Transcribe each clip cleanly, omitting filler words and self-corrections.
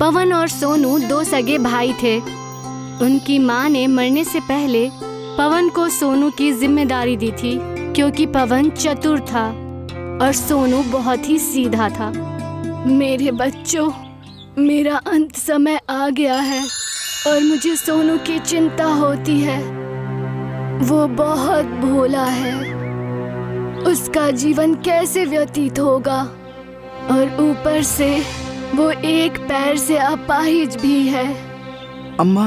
पवन और सोनू दो सगे भाई थे। उनकी माँ ने मरने से पहले पवन को सोनू की जिम्मेदारी दी थी, क्योंकि पवन चतुर था और सोनू बहुत ही सीधा था। मेरे बच्चों, मेरा अंत समय आ गया है और मुझे सोनू की चिंता होती है। वो बहुत भोला है, उसका जीवन कैसे व्यतीत होगा, और ऊपर से वो एक पैर से अपाहिज भी है। अम्मा,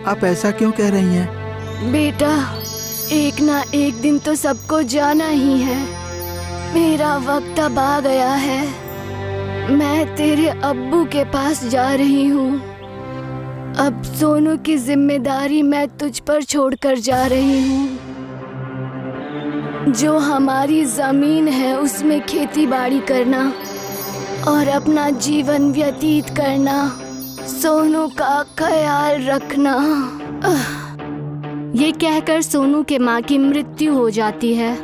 आप ऐसा क्यों कह रही हैं? बेटा, एक ना एक दिन तो सबको जाना ही है। मेरा वक्त अब आ गया है। मैं तेरे अब्बू के पास जा रही हूँ। अब सोनू की जिम्मेदारी मैं तुझ पर छोड़कर जा रही हूँ। जो हमारी जमीन है उसमें खेती बाड़ी करना और अपना जीवन व्यतीत करना। सोनू का ख्याल रखना। ये कहकर सोनू के माँ की मृत्यु हो जाती है।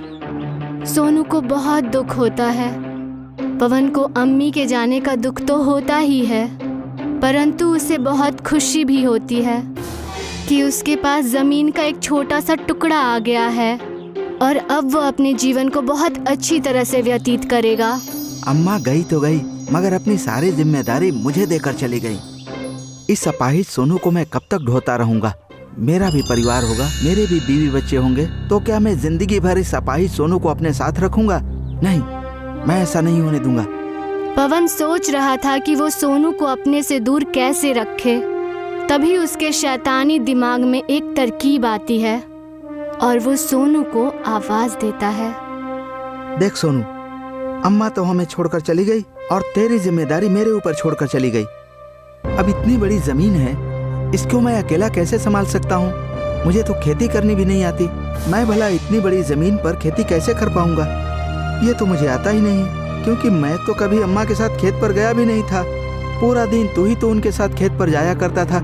सोनू को बहुत दुख होता है। पवन को अम्मी के जाने का दुख तो होता ही है, परंतु उसे बहुत खुशी भी होती है कि उसके पास जमीन का एक छोटा सा टुकड़ा आ गया है और अब वो अपने जीवन को बहुत अच्छी तरह से व्यतीत करेगा। अम्मा गई तो गई, मगर अपनी सारी जिम्मेदारी मुझे देकर चली गई। इस अपाहिज सोनू को मैं कब तक ढोता रहूंगा? मेरा भी परिवार होगा, मेरे भी बीवी बच्चे होंगे, तो क्या मैं जिंदगी भर इस अपाहिज सोनू को अपने साथ रखूंगा? नहीं, मैं ऐसा नहीं होने दूंगा। पवन सोच रहा था कि वो सोनू को अपने से दूर कैसे रखे। तभी उसके शैतानी दिमाग में एक तरकीब आती है और वो सोनू को आवाज देता है। देख सोनू, अम्मा तो हमें छोड़कर चली गई और तेरी जिम्मेदारी मेरे ऊपर छोड़कर चली गई। अब इतनी बड़ी जमीन है, इसको मैं अकेला कैसे संभाल सकता हूँ? मुझे तो खेती करनी भी नहीं आती। मैं भला इतनी बड़ी जमीन पर खेती कैसे कर पाऊंगा? ये तो मुझे आता ही नहीं, क्योंकि मैं तो कभी अम्मा के साथ खेत पर गया भी नहीं था। पूरा दिन तू ही तो उनके साथ खेत पर जाया करता था।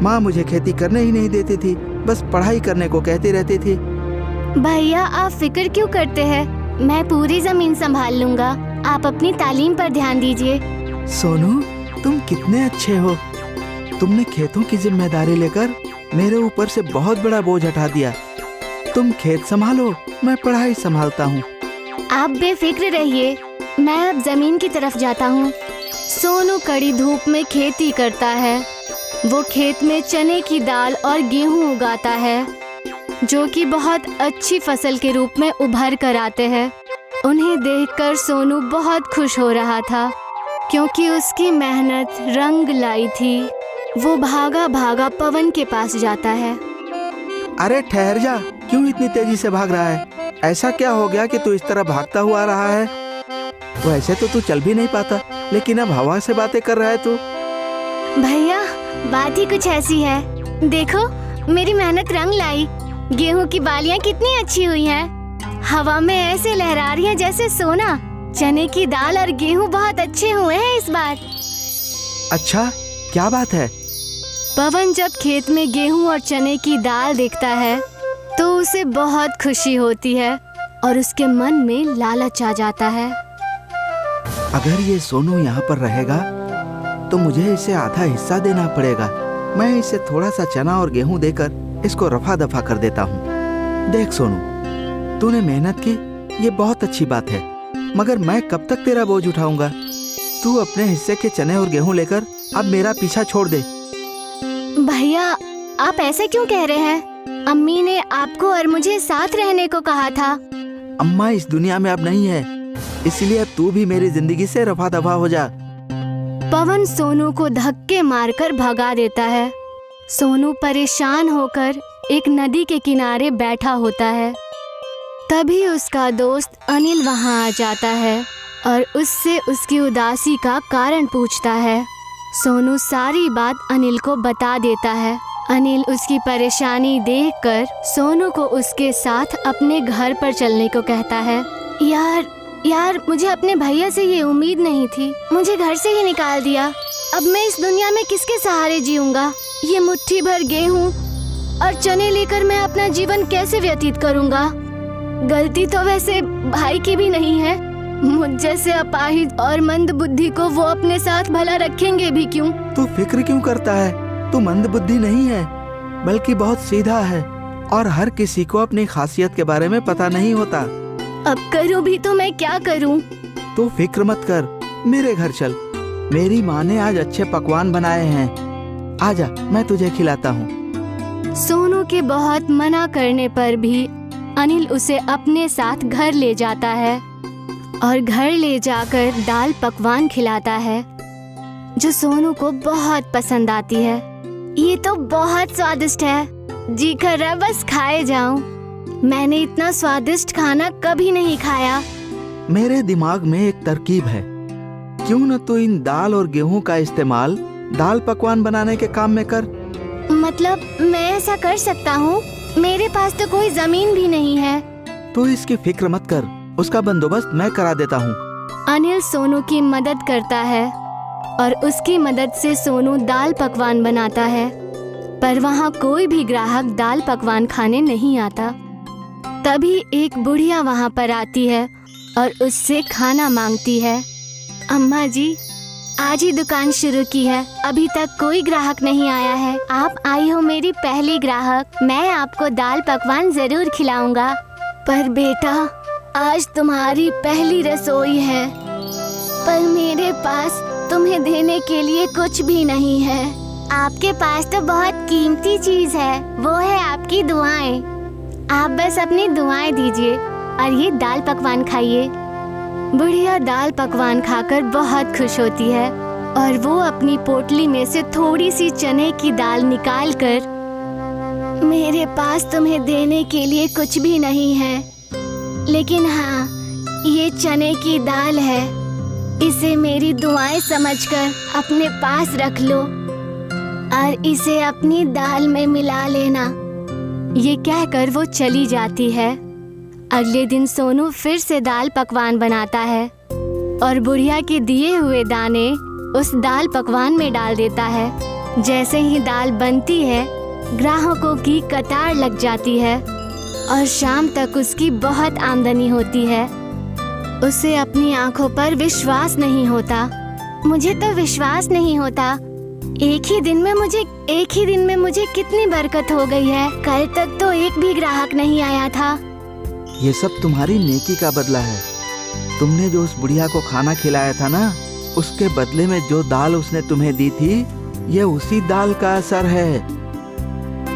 माँ मुझे खेती करने ही नहीं देती थी, बस पढ़ाई करने को कहती रहती थी। भैया, आप फिक्र क्यों करते हैं? मैं पूरी जमीन संभाल लूंगा। आप अपनी तालीम पर ध्यान दीजिए। सोनू, तुम कितने अच्छे हो। तुमने खेतों की जिम्मेदारी लेकर मेरे ऊपर से बहुत बड़ा बोझ हटा दिया। तुम खेत संभालो, मैं पढ़ाई संभालता हूँ। आप बेफिक्र रहिए, मैं अब जमीन की तरफ जाता हूँ। सोनू कड़ी धूप में खेती करता है। वो खेत में चने की दाल और गेहूं उगाता है, जो कि बहुत अच्छी फसल के रूप में उभर कर आते हैं। उन्हें देखकर सोनू बहुत खुश हो रहा था, क्योंकि उसकी मेहनत रंग लाई थी। वो भागा भागा पवन के पास जाता है। अरे ठहर जा, क्यों इतनी तेजी से भाग रहा है? ऐसा क्या हो गया कि तू इस तरह भागता हुआ आ रहा है? वैसे तो तू चल भी नहीं पाता, लेकिन अब हवा से बातें कर रहा है तू। भैया, बात ही कुछ ऐसी है। देखो, मेरी मेहनत रंग लाई। गेहूं की बालियां कितनी अच्छी हुई हैं। हवा में ऐसे लहरा रही हैं जैसे सोना। चने की दाल और गेहूं बहुत अच्छे हुए हैं इस बार। अच्छा, क्या बात है? पवन जब खेत में गेहूं और चने की दाल देखता है तो उसे बहुत खुशी होती है और उसके मन में लालच आ जाता है। अगर ये सोनू यहाँ पर रहेगा तो मुझे इसे आधा हिस्सा देना पड़ेगा। मैं इसे थोड़ा सा चना और गेहूं देकर इसको रफा दफा कर देता हूँ। देख सोनू, तूने मेहनत की, ये बहुत अच्छी बात है, मगर मैं कब तक तेरा बोझ उठाऊंगा? तू अपने हिस्से के चने और गेहूं लेकर अब मेरा पीछा छोड़ दे। भैया, आप ऐसे क्यों कह रहे हैं? अम्मी ने आपको और मुझे साथ रहने को कहा था। अम्मा इस दुनिया में अब नहीं है, इसलिए अब तू भी मेरी जिंदगी से रफा दफा हो जा। पवन सोनू को धक्के मारकर भगा देता है। सोनू परेशान होकर एक नदी के किनारे बैठा होता है। तभी उसका दोस्त अनिल वहां आ जाता है और उससे उसकी उदासी का कारण पूछता है। सोनू सारी बात अनिल को बता देता है। अनिल उसकी परेशानी देखकर सोनू को उसके साथ अपने घर पर चलने को कहता है। यार, मुझे अपने भैया से ये उम्मीद नहीं थी। मुझे घर से ही निकाल दिया। अब मैं इस दुनिया में किसके सहारे जीऊंगा? ये मुट्ठी भर गेहूं और चने लेकर मैं अपना जीवन कैसे व्यतीत करूंगा? गलती तो वैसे भाई की भी नहीं है, मुझ जैसे अपाहिज और मंद बुद्धि को वो अपने साथ भला रखेंगे भी क्यों? तू फिक्र क्यों करता है? तू मंद बुद्धि नहीं है, बल्कि बहुत सीधा है और हर किसी को अपनी खासियत के बारे में पता नहीं होता। अब करूं भी तो मैं क्या करूं? तू फिक्र मत कर, मेरे घर चल। मेरी माँ ने आज अच्छे पकवान बनाए हैं, आजा मैं तुझे खिलाता हूँ। सोनू के बहुत मना करने पर भी अनिल उसे अपने साथ घर ले जाता है और घर ले जाकर दाल पकवान खिलाता है जो सोनू को बहुत पसंद आती है। ये तो बहुत स्वादिष्ट है, जी कर रहा बस खाए जाऊं। मैंने इतना स्वादिष्ट खाना कभी नहीं खाया। मेरे दिमाग में एक तरकीब है, क्यों न तू इन दाल और गेहूं का इस्तेमाल दाल पकवान बनाने के काम में कर। मतलब मैं ऐसा कर सकता हूँ? मेरे पास तो कोई जमीन भी नहीं है। तू इसकी फिक्र मत कर, उसका बंदोबस्त मैं करा देता हूँ। अनिल सोनू की मदद करता है और उसकी मदद से सोनू दाल पकवान बनाता है, पर वहाँ कोई भी ग्राहक दाल पकवान खाने नहीं आता। तभी एक बुढ़िया वहाँ पर आती है और उससे खाना मांगती है। अम्मा जी, आज ही दुकान शुरू की है, अभी तक कोई ग्राहक नहीं आया है। आप आई हो मेरी पहली ग्राहक, मैं आपको दाल पकवान जरूर खिलाऊंगा। पर बेटा, आज तुम्हारी पहली रसोई है, पर मेरे पास तुम्हें देने के लिए कुछ भी नहीं है। आपके पास तो बहुत कीमती चीज है, वो है आपकी दुआएं। आप बस अपनी दुआएं दीजिए और ये दाल पकवान खाइए। बुढ़िया दाल पकवान खाकर बहुत खुश होती है और वो अपनी पोटली में से थोड़ी सी चने की दाल निकालकर, मेरे पास तुम्हें देने के लिए कुछ भी नहीं है, लेकिन हाँ, ये चने की दाल है, इसे मेरी दुआएं समझकर अपने पास रख लो और इसे अपनी दाल में मिला लेना। ये कहकर वो चली जाती है। अगले दिन सोनू फिर से दाल पकवान बनाता है और बुढ़िया के दिए हुए दाने उस दाल पकवान में डाल देता है। जैसे ही दाल बनती है, ग्राहकों की कतार लग जाती है और शाम तक उसकी बहुत आमदनी होती है। उसे अपनी आंखों पर विश्वास नहीं होता। मुझे तो विश्वास नहीं होता, एक ही दिन में मुझे कितनी बरकत हो गई है। कल तक तो एक भी ग्राहक नहीं आया था। ये सब तुम्हारी नेकी का बदला है। तुमने जो उस बुढ़िया को खाना खिलाया था ना, उसके बदले में जो दाल उसने तुम्हें दी थी, ये उसी दाल का असर है।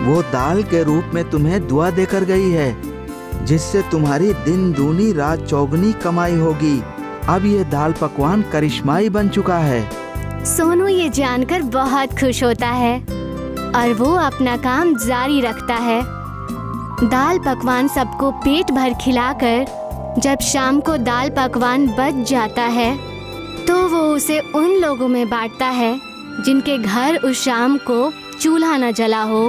वो दाल के रूप में तुम्हें दुआ देकर गई है, जिससे तुम्हारी दिन दूनी रात चौगुनी कमाई होगी। अब ये दाल पकवान करिश्माई बन चुका है। सोनू ये जानकर बहुत खुश होता है और वो अपना काम जारी रखता है। दाल पकवान सबको पेट भर खिलाकर जब शाम को दाल पकवान बच जाता है, तो वो उसे उन लोगों में बांटता है जिनके घर उस शाम को चूल्हा न जला हो।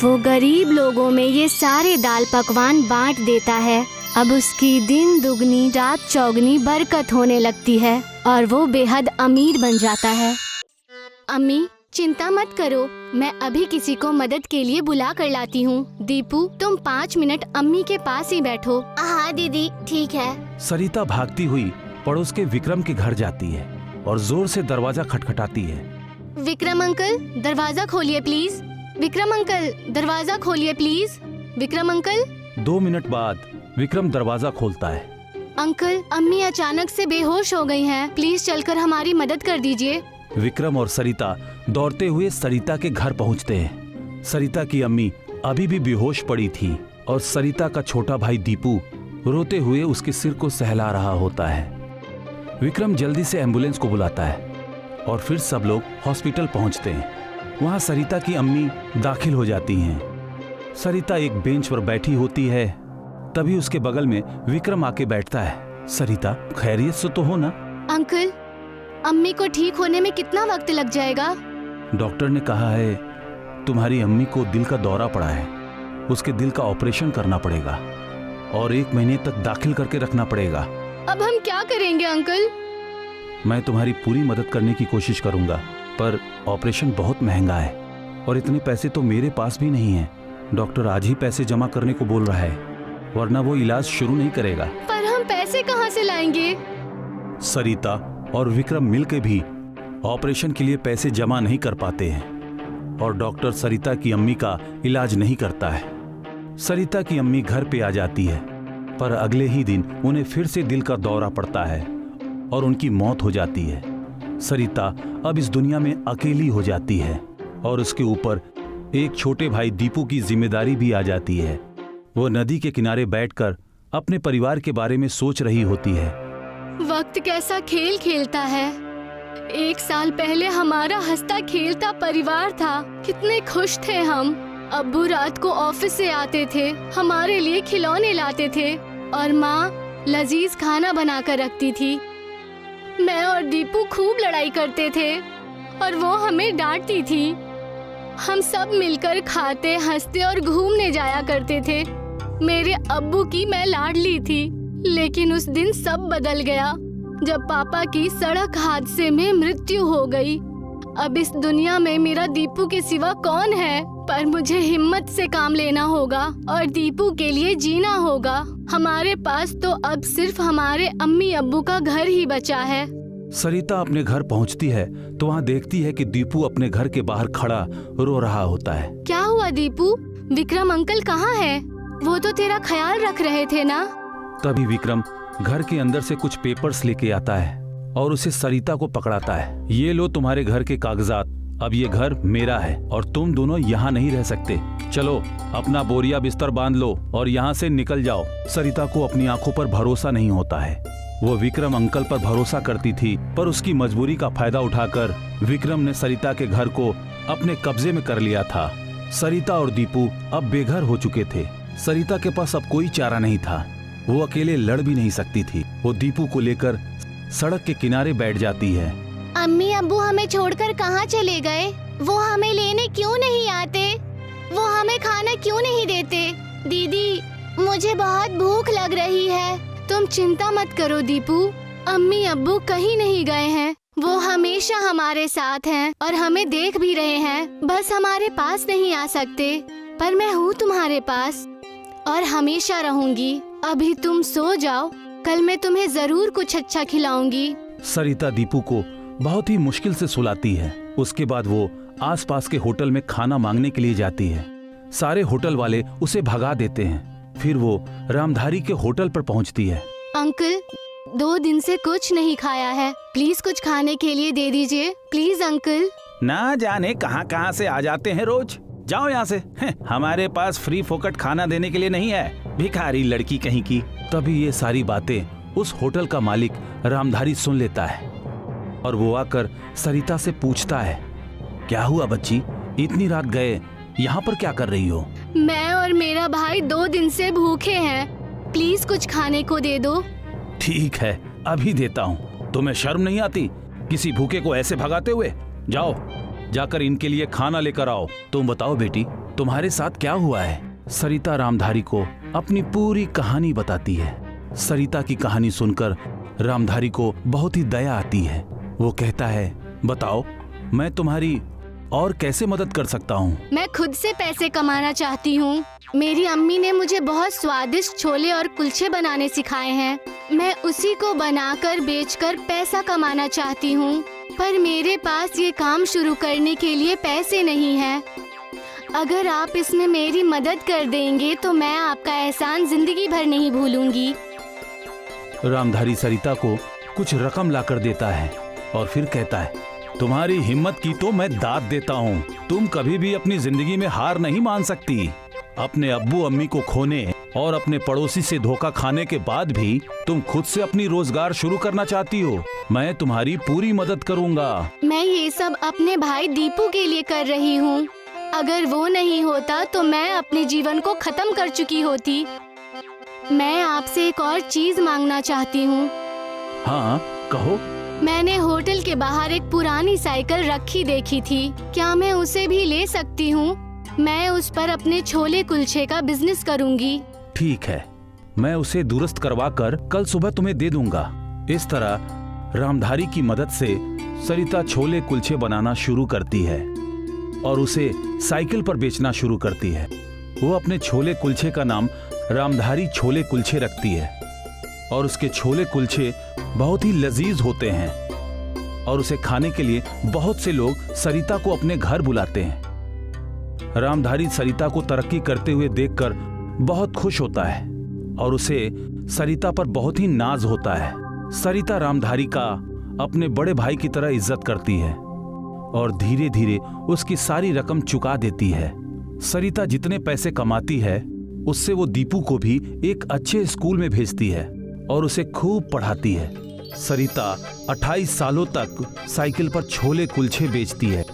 वो गरीब लोगों में ये सारे दाल पकवान बांट देता है। अब उसकी दिन दुगनी रात चौगनी बरकत होने लगती है और वो बेहद अमीर बन जाता है। अम्मी, चिंता मत करो, मैं अभी किसी को मदद के लिए बुला कर लाती हूँ। दीपू, तुम 5 मिनट अम्मी के पास ही बैठो। हाँ दीदी, ठीक है। सरिता भागती हुई पड़ोस के विक्रम के घर जाती है और जोर से दरवाजा खटखटाती है। विक्रम अंकल, दरवाजा खोलिए प्लीज। विक्रम अंकल, दरवाजा खोलिए प्लीज। विक्रम अंकल। 2 मिनट बाद विक्रम दरवाजा खोलता है। अंकल, अम्मी अचानक से बेहोश हो गई हैं, प्लीज चलकर हमारी मदद कर दीजिए। विक्रम और सरिता दौड़ते हुए सरिता के घर पहुंचते हैं। सरिता की अम्मी अभी भी बेहोश पड़ी थी और सरिता का छोटा भाई दीपू रोते हुए उसके सिर को सहला रहा होता है। विक्रम जल्दी से एम्बुलेंस को बुलाता है और फिर सब लोग हॉस्पिटल पहुंचते हैं। वहां सरिता की अम्मी दाखिल हो जाती हैं। सरिता एक बेंच पर बैठी होती है, तभी उसके बगल में विक्रम आके बैठता है। सरिता, खैरियत से तो हो ना? अंकल, अम्मी को ठीक होने में कितना वक्त लग जाएगा? डॉक्टर ने कहा है तुम्हारी अम्मी को दिल का दौरा पड़ा है, उसके दिल का ऑपरेशन करना पड़ेगा और 1 महीने तक दाखिल करके रखना पड़ेगा। अब हम क्या करेंगे अंकल? मैं तुम्हारी पूरी मदद करने की कोशिश करूंगा, पर ऑपरेशन बहुत महंगा है और इतने पैसे तो मेरे पास भी नहीं है। डॉक्टर आज ही पैसे जमा करने को बोल रहा है, वरना वो इलाज शुरू नहीं करेगा। पर हम पैसे पैसे कहाँ से लाएंगे? सरिता और विक्रम मिलकर भी ऑपरेशन के लिए पैसे जमा नहीं कर पाते हैं और डॉक्टर सरिता की अम्मी का इलाज नहीं करता है। सरिता की अम्मी घर पे आ जाती है, पर अगले ही दिन उन्हें फिर से दिल का दौरा पड़ता है और उनकी मौत हो जाती है। सरिता अब इस दुनिया में अकेली हो जाती है और उसके ऊपर एक छोटे भाई दीपू की जिम्मेदारी भी आ जाती है। वो नदी के किनारे बैठकर अपने परिवार के बारे में सोच रही होती है। वक्त कैसा खेल खेलता है। 1 साल पहले हमारा हंसता खेलता परिवार था। कितने खुश थे हम। अब्बू रात को ऑफिस से आते थे, हमारे लिए खिलौने लाते थे और माँ लजीज खाना बना कर रखती थी। मैं और दीपू खूब लड़ाई करते थे और वो हमें डांटती थी। हम सब मिलकर खाते, हंसते और घूमने जाया करते थे। मेरे अब्बू की मैं लाडली थी, लेकिन उस दिन सब बदल गया जब पापा की सड़क हादसे में मृत्यु हो गई। अब इस दुनिया में मेरा दीपू के सिवा कौन है? पर मुझे हिम्मत से काम लेना होगा और दीपू के लिए जीना होगा। हमारे पास तो अब सिर्फ हमारे अम्मी अब्बू का घर ही बचा है। सरिता अपने घर पहुंचती है तो वहाँ देखती है कि दीपू अपने घर के बाहर खड़ा रो रहा होता है। क्या हुआ दीपू? विक्रम अंकल कहाँ है? वो तो तेरा ख्याल रख रहे थे ना? तभी विक्रम घर के अंदर से कुछ पेपर्स लेके आता है और उसे सरिता को पकड़ाता है। ये लो तुम्हारे घर के कागजात। अब ये घर मेरा है और तुम दोनों यहाँ नहीं रह सकते। चलो अपना बोरिया बिस्तर बांध लो और यहाँ से निकल जाओ। सरिता को अपनी आंखों पर भरोसा नहीं होता है। वो विक्रम अंकल पर भरोसा करती थी, पर उसकी मजबूरी का फायदा उठाकर विक्रम ने सरिता के घर को अपने कब्जे में कर लिया था। सरिता और दीपू अब बेघर हो चुके थे। सरिता के पास अब कोई चारा नहीं था। वो अकेले लड़ भी नहीं सकती थी। वो दीपू को लेकर सड़क के किनारे बैठ जाती है। अम्मी अब्बू हमें छोड़कर कहाँ चले गए? वो हमें लेने क्यों नहीं आते? वो हमें खाना क्यों नहीं देते? दीदी, मुझे बहुत भूख लग रही है। तुम चिंता मत करो दीपू, अम्मी अब्बू कहीं नहीं गए हैं। वो हमेशा हमारे साथ हैं और हमें देख भी रहे हैं। बस हमारे पास नहीं आ सकते, पर मैं हूँ तुम्हारे पास और हमेशा रहूंगी। अभी तुम सो जाओ, कल मैं तुम्हें जरूर कुछ अच्छा खिलाऊंगी। सरिता दीपू को बहुत ही मुश्किल से सुलाती है। उसके बाद वो आसपास के होटल में खाना मांगने के लिए जाती है। सारे होटल वाले उसे भगा देते हैं। फिर वो रामधारी के होटल पर पहुंचती है। अंकल, 2 दिन से कुछ नहीं खाया है, प्लीज कुछ खाने के लिए दे दीजिए। Please uncle. ना जाने कहां कहां से आ जाते हैं रोज। जाओ यहाँ से। हमारे पास फ्री फोकट खाना देने के लिए नहीं है, भिखारी लड़की कहीं की। तभी ये सारी बातें उस होटल का मालिक रामधारी सुन लेता है और वो आकर सरिता से पूछता है, क्या हुआ बच्ची, इतनी रात गए, यहाँ पर क्या कर रही हो? मैं और मेरा भाई 2 दिन से भूखे हैं, प्लीज कुछ खाने को दे दो। ठीक है, अभी देता हूँ। तुम्हें शर्म नहीं आती किसी भूखे को ऐसे भगाते हुए? जाओ जाकर इनके लिए खाना लेकर आओ। तुम बताओ बेटी, तुम्हारे साथ क्या हुआ है? सरिता रामधारी को अपनी पूरी कहानी बताती है। सरिता की कहानी सुनकर रामधारी को बहुत ही दया आती है। वो कहता है, बताओ मैं तुम्हारी और कैसे मदद कर सकता हूँ? मैं खुद से पैसे कमाना चाहती हूँ। मेरी अम्मी ने मुझे बहुत स्वादिष्ट छोले और कुलचे बनाने सिखाए हैं। मैं उसी को बनाकर बेचकर पैसा कमाना चाहती हूँ, पर मेरे पास ये काम शुरू करने के लिए पैसे नहीं हैं। अगर आप इसमें मेरी मदद कर देंगे तो मैं आपका एहसान जिंदगी भर नहीं भूलूंगी। रामधारी सरिता को कुछ रकम लाकर देता है और फिर कहता है, तुम्हारी हिम्मत की तो मैं दाद देता हूँ। तुम कभी भी अपनी जिंदगी में हार नहीं मान सकती। अपने अब्बू अम्मी को खोने और अपने पड़ोसी से धोखा खाने के बाद भी तुम खुद से अपनी रोजगार शुरू करना चाहती हो। मैं तुम्हारी पूरी मदद करूँगा। मैं ये सब अपने भाई दीपू के लिए कर रही हूँ। अगर वो नहीं होता तो मैं अपने जीवन को खत्म कर चुकी होती। मैं आपसे एक और चीज मांगना चाहती हूँ। हाँ कहो। मैंने होटल के बाहर एक पुरानी साइकिल रखी देखी थी, क्या मैं उसे भी ले सकती हूँ? मैं उस पर अपने छोले कुलचे का बिजनेस करूँगी। ठीक है, मैं उसे दुरुस्त करवा कर कल सुबह तुम्हें दे दूंगा। इस तरह रामधारी की मदद से सरिता छोले कुलचे बनाना शुरू करती है और उसे साइकिल पर बेचना शुरू करती है। वो अपने छोले कुलचे का नाम रामधारी छोले कुलचे रखती है। और उसके छोले कुलचे बहुत ही लजीज होते हैं और उसे खाने के लिए बहुत से लोग सरिता को अपने घर बुलाते हैं। रामधारी सरिता को तरक्की करते हुए देखकर बहुत खुश होता है और उसे सरिता पर बहुत ही नाज होता है। सरिता रामधारी का अपने बड़े भाई की तरह इज्जत करती है और धीरे धीरे उसकी सारी रकम चुका देती है। सरिता जितने पैसे कमाती है उससे वो दीपू को भी एक अच्छे स्कूल में भेजती है और उसे खूब पढ़ाती है। सरिता 28 सालों तक साइकिल पर छोले कुलचे बेचती है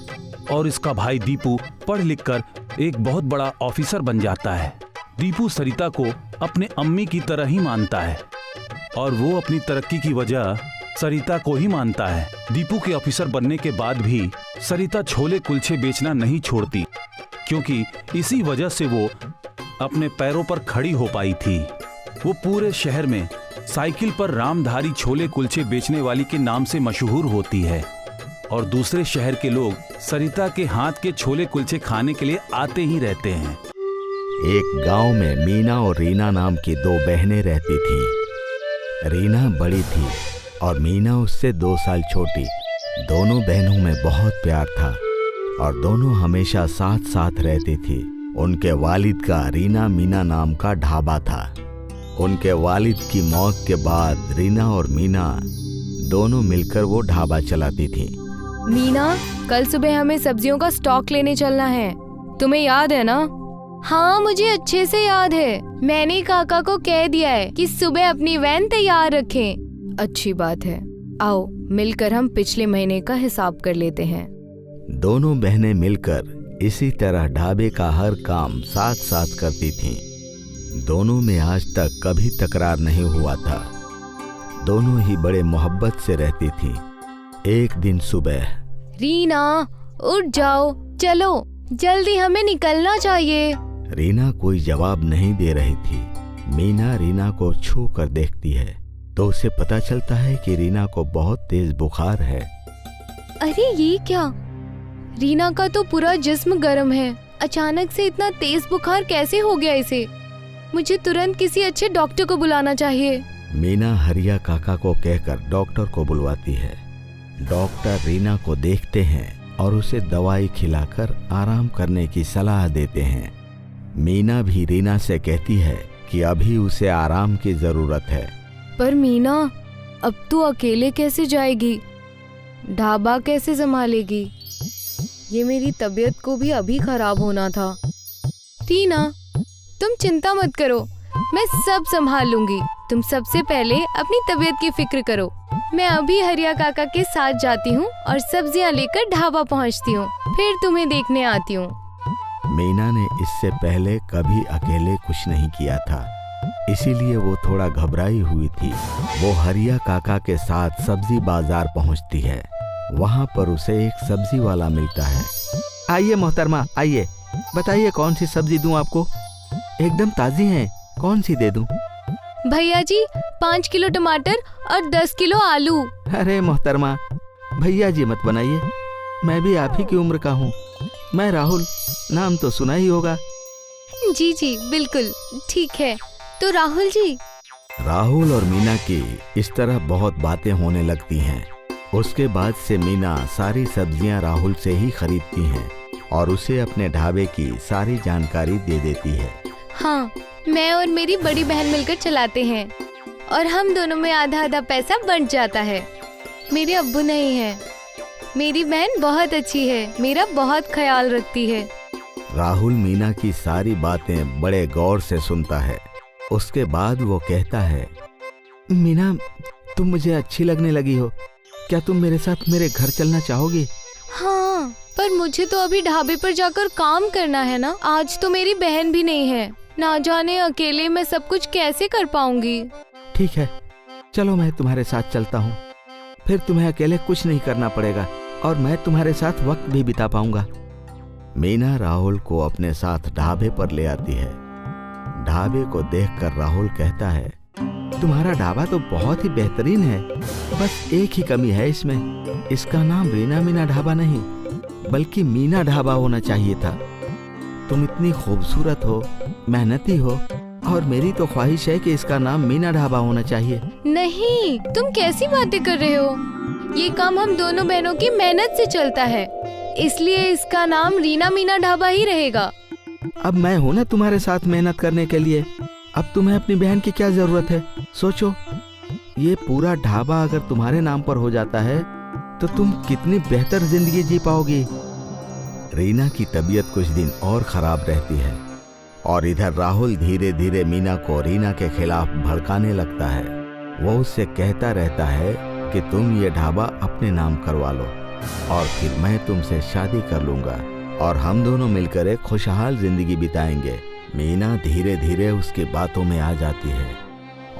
और इसका भाई दीपू पढ़ लिखकर एक बहुत बड़ा ऑफिसर बन जाता है। दीपू सरिता को अपने अम्मी की तरह ही मानता है और वो अपनी तरक्की की वजह सरिता को ही मानता है। दीपू के ऑफिसर बनने के बाद भी सरिता छोले कुलचे बेचना नहीं छोड़ती, क्योंकि इसी वजह से वो अपने पैरों पर खड़ी हो पाई थी। वो पूरे शहर में साइकिल पर रामधारी छोले कुलचे बेचने वाली के नाम से मशहूर होती है और दूसरे शहर के लोग सरिता के हाथ के छोले कुलचे खाने के लिए आते ही रहते हैं। एक गांव में मीना और रीना नाम की दो बहनें रहती थीं। रीना बड़ी थी और मीना उससे 2 साल छोटी। दोनों बहनों में बहुत प्यार था और दोनों हमेशा साथ साथ रहती थी। उनके वालिद का रीना मीना नाम का ढाबा था। उनके वालिद की मौत के बाद रीना और मीना दोनों मिलकर वो ढाबा चलाती थी। मीना, कल सुबह हमें सब्जियों का स्टॉक लेने चलना है, तुम्हें याद है ना? हाँ, मुझे अच्छे से याद है। मैंने काका को कह दिया है कि सुबह अपनी वैन तैयार रखें। अच्छी बात है, आओ मिलकर हम पिछले महीने का हिसाब कर लेते हैं। दोनों बहनें मिलकर इसी तरह ढाबे का हर काम साथ साथ करती थीं। दोनों में आज तक कभी तकरार नहीं हुआ था। दोनों ही बड़े मोहब्बत से रहती थीं। एक दिन सुबह, रीना उठ जाओ, चलो जल्दी हमें निकलना चाहिए। रीना कोई जवाब नहीं दे रही थी। मीना रीना को छू कर देखती है तो उसे पता चलता है कि रीना को बहुत तेज बुखार है। अरे ये क्या? रीना का तो पूरा जिस्म गर्म है, अचानक से इतना तेज बुखार कैसे हो गया इसे? मुझे तुरंत किसी अच्छे डॉक्टर को बुलाना चाहिए। मीना हरिया काका को कहकर डॉक्टर को बुलवाती है। डॉक्टर रीना को देखते हैं और उसे दवाई खिलाकर आराम करने की सलाह देते हैं। मीना भी रीना से कहती है कि अभी उसे आराम की जरूरत है। पर मीना, अब तू अकेले कैसे जाएगी? ढाबा कैसे संभालेगी? ये मेरी तबीयत को भी अभी खराब होना था। रीना, तुम चिंता मत करो, मैं सब संभाल लूंगी। तुम सबसे पहले अपनी तबीयत की फिक्र करो। मैं अभी हरिया काका के साथ जाती हूँ और सब्जियाँ लेकर ढाबा पहुँचती हूँ, फिर तुम्हें देखने आती हूँ। मीना ने इससे पहले कभी अकेले कुछ नहीं किया था, इसीलिए वो थोड़ा घबराई हुई थी। वो हरिया काका के साथ सब्जी बाजार पहुँचती है। वहाँ पर उसे एक सब्जी वाला मिलता है। आइए मोहतरमा, आइए, बताइए कौन सी सब्जी दूं आपको? एकदम ताजी हैं, कौन सी दे दूं? भैया जी, 5 किलो टमाटर और 10 किलो आलू। अरे मोहतरमा, भैया जी मत बनाइए, मैं भी आप ही की उम्र का हूँ। मैं राहुल, नाम तो सुना ही होगा। जी जी बिल्कुल ठीक है। तो राहुल जी। राहुल और मीना की इस तरह बहुत बातें होने लगती हैं। उसके बाद से मीना सारी सब्जियां राहुल से ही खरीदती हैं और उसे अपने ढाबे की सारी जानकारी दे देती है। हाँ, मैं और मेरी बड़ी बहन मिलकर चलाते हैं और हम दोनों में आधा आधा पैसा बंट जाता है। मेरे अब्बू नहीं है। मेरी बहन बहुत अच्छी है, मेरा बहुत ख्याल रखती है। राहुल मीना की सारी बातें बड़े गौर से सुनता है। उसके बाद वो कहता है, मीना, तुम मुझे अच्छी लगने लगी हो। क्या तुम मेरे साथ मेरे घर चलना चाहोगी? हाँ, पर मुझे तो अभी ढाबे पर जाकर काम करना है ना। आज तो मेरी बहन भी नहीं है, ना जाने अकेले मैं सब कुछ कैसे कर पाऊंगी। ठीक है, चलो मैं तुम्हारे साथ चलता हूँ। फिर तुम्हें अकेले कुछ नहीं करना पड़ेगा और मैं तुम्हारे साथ वक्त भी बिता पाऊंगा। मीना राहुल को अपने साथ ढाबे पर ले आती है। ढाबे को देखकर राहुल कहता है, तुम्हारा ढाबा तो बहुत ही बेहतरीन है, बस एक ही कमी है इसमें। इसका नाम रीना मीना ढाबा नहीं बल्कि मीना ढाबा होना चाहिए था। तुम इतनी खूबसूरत हो, मेहनती हो, और मेरी तो ख्वाहिश है कि इसका नाम मीना ढाबा होना चाहिए। नहीं, तुम कैसी बातें कर रहे हो? ये काम हम दोनों बहनों की मेहनत से चलता है, इसलिए इसका नाम रीना मीना ढाबा ही रहेगा। अब मैं हूँ ना तुम्हारे साथ मेहनत करने के लिए। अब तुम्हें अपनी बहन की क्या जरूरत है? सोचो, ये पूरा ढाबा अगर तुम्हारे नाम पर हो जाता है तो तुम कितनी बेहतर जिंदगी जी पाओगी। रीना की तबीयत कुछ दिन और खराब रहती है और इधर राहुल धीरे धीरे मीना को रीना के खिलाफ भड़काने लगता है। वो उससे कहता रहता है कि तुम ये ढाबा अपने नाम करवा लो और फिर मैं तुमसे शादी कर लूंगा और हम दोनों मिलकर एक खुशहाल जिंदगी बिताएंगे। मीना धीरे धीरे उसकी बातों में आ जाती है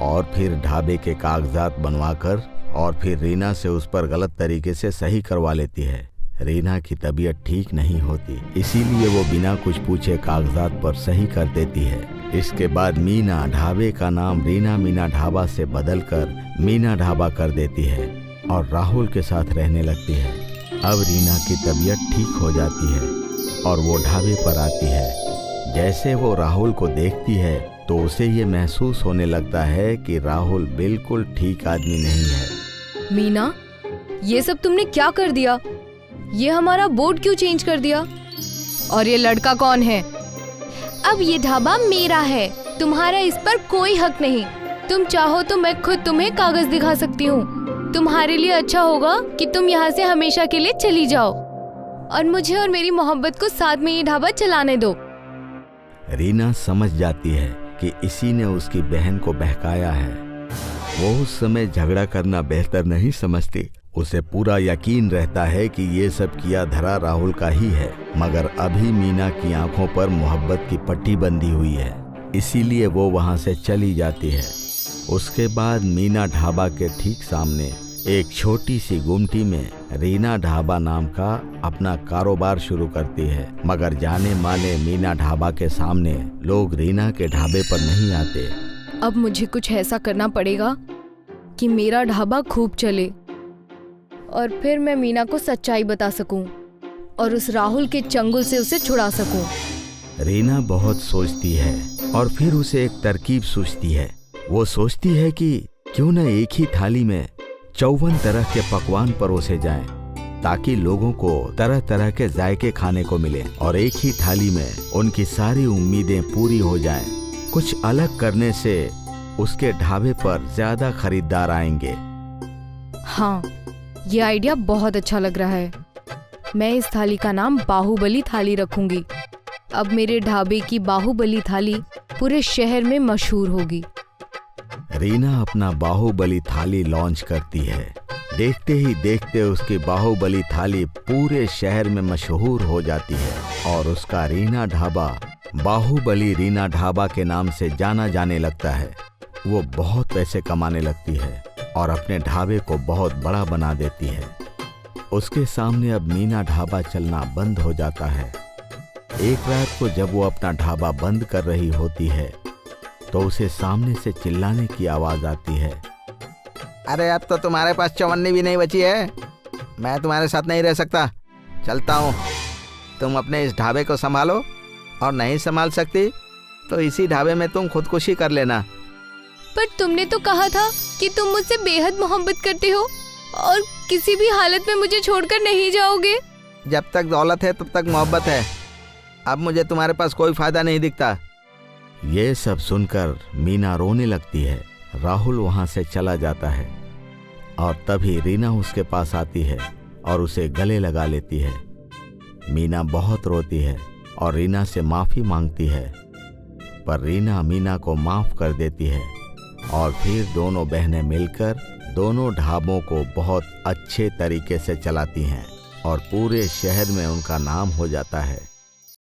और फिर ढाबे के कागजात बनवाकर और फिर रीना से उस पर गलत तरीके से सही करवा लेती है। रीना की तबीयत ठीक नहीं होती, इसीलिए वो बिना कुछ पूछे कागजात पर सही कर देती है। इसके बाद मीना ढाबे का नाम रीना मीना ढाबा से बदलकर मीना ढाबा कर देती है और राहुल के साथ रहने लगती है। अब रीना की तबीयत ठीक हो जाती है और वो ढाबे पर आती है। जैसे वो राहुल को देखती है तो उसे ये महसूस होने लगता है कि राहुल बिल्कुल ठीक आदमी नहीं है। मीना, ये सब तुमने क्या कर दिया? ये हमारा बोर्ड क्यों चेंज कर दिया? और ये लड़का कौन है? अब ये ढाबा मेरा है, तुम्हारा इस पर कोई हक नहीं। तुम चाहो तो मैं खुद तुम्हें कागज दिखा सकती हूँ। तुम्हारे लिए अच्छा होगा कि तुम यहाँ से हमेशा के लिए चली जाओ और मुझे और मेरी मोहब्बत को साथ में ये ढाबा चलाने दो। रीना समझ जाती है कि इसी ने उसकी बहन को बहकाया है। वो उस समय झगड़ा करना बेहतर नहीं समझती। उसे पूरा यकीन रहता है कि ये सब किया धरा राहुल का ही है, मगर अभी मीना की आंखों पर मोहब्बत की पट्टी बंधी हुई है, इसीलिए वो वहां से चली जाती है। उसके बाद मीना ढाबा के ठीक सामने एक छोटी सी गुमटी में रीना ढाबा नाम का अपना कारोबार शुरू करती है, मगर जाने माने मीना ढाबा के सामने लोग रीना के ढाबे पर नहीं आते। अब मुझे कुछ ऐसा करना पड़ेगा कि मेरा ढाबा खूब चले और फिर मैं मीना को सच्चाई बता सकूं और उस राहुल के चंगुल से उसे छुड़ा सकूं। रीना बहुत सोचती है और फिर उसे एक तरकीब सूझती है। वो सोचती है कि क्यों न एक ही थाली में 54 तरह के पकवान परोसे जाएं, ताकि लोगों को तरह तरह के जायके खाने को मिले और एक ही थाली में उनकी सारी उम्मीदें पूरी हो जाएं। कुछ अलग करने से उसके ढाबे पर ज्यादा खरीदार आएंगे। हाँ, ये आइडिया बहुत अच्छा लग रहा है। मैं इस थाली का नाम बाहुबली थाली रखूंगी। अब मेरे ढाबे की बाहुबली थाली पूरे शहर में मशहूर होगी। रीना अपना बाहुबली थाली लॉन्च करती है। देखते ही देखते उसकी बाहुबली थाली पूरे शहर में मशहूर हो जाती है और उसका रीना ढाबा बाहुबली रीना ढाबा के नाम से जाना जाने लगता है। वो बहुत पैसे कमाने लगती है और अपने ढाबे को बहुत बड़ा बना देती है। उसके सामने अब मीना ढाबा चलना बंद हो जाता है। एक रात को जब वो अपना ढाबा बंद कर रही होती है तो उसे सामने से चिल्लाने की आवाज आती है। अरे अब तो तुम्हारे पास चवन्नी भी नहीं बची है। मैं तुम्हारे साथ नहीं रह सकता, चलता हूँ। तुम अपने इस ढाबे को संभालो और नहीं संभाल सकती तो इसी ढाबे में तुम खुदकुशी कर लेना। पर तुमने तो कहा था कि तुम मुझसे बेहद मोहब्बत करते हो और किसी भी हालत में मुझे छोड़कर नहीं जाओगे। जब तक दौलत है तब तक मोहब्बत है। अब मुझे तुम्हारे पास कोई फायदा नहीं दिखता। ये सब सुनकर मीना रोने लगती है। राहुल वहां से चला जाता है और तभी रीना उसके पास आती है और उसे गले लगा लेती है। मीना बहुत रोती है और रीना से माफी मांगती है, पर रीना मीना को माफ कर देती है और फिर दोनों बहनें मिलकर दोनों ढाबों को बहुत अच्छे तरीके से चलाती हैं और पूरे शहर में उनका नाम हो जाता है।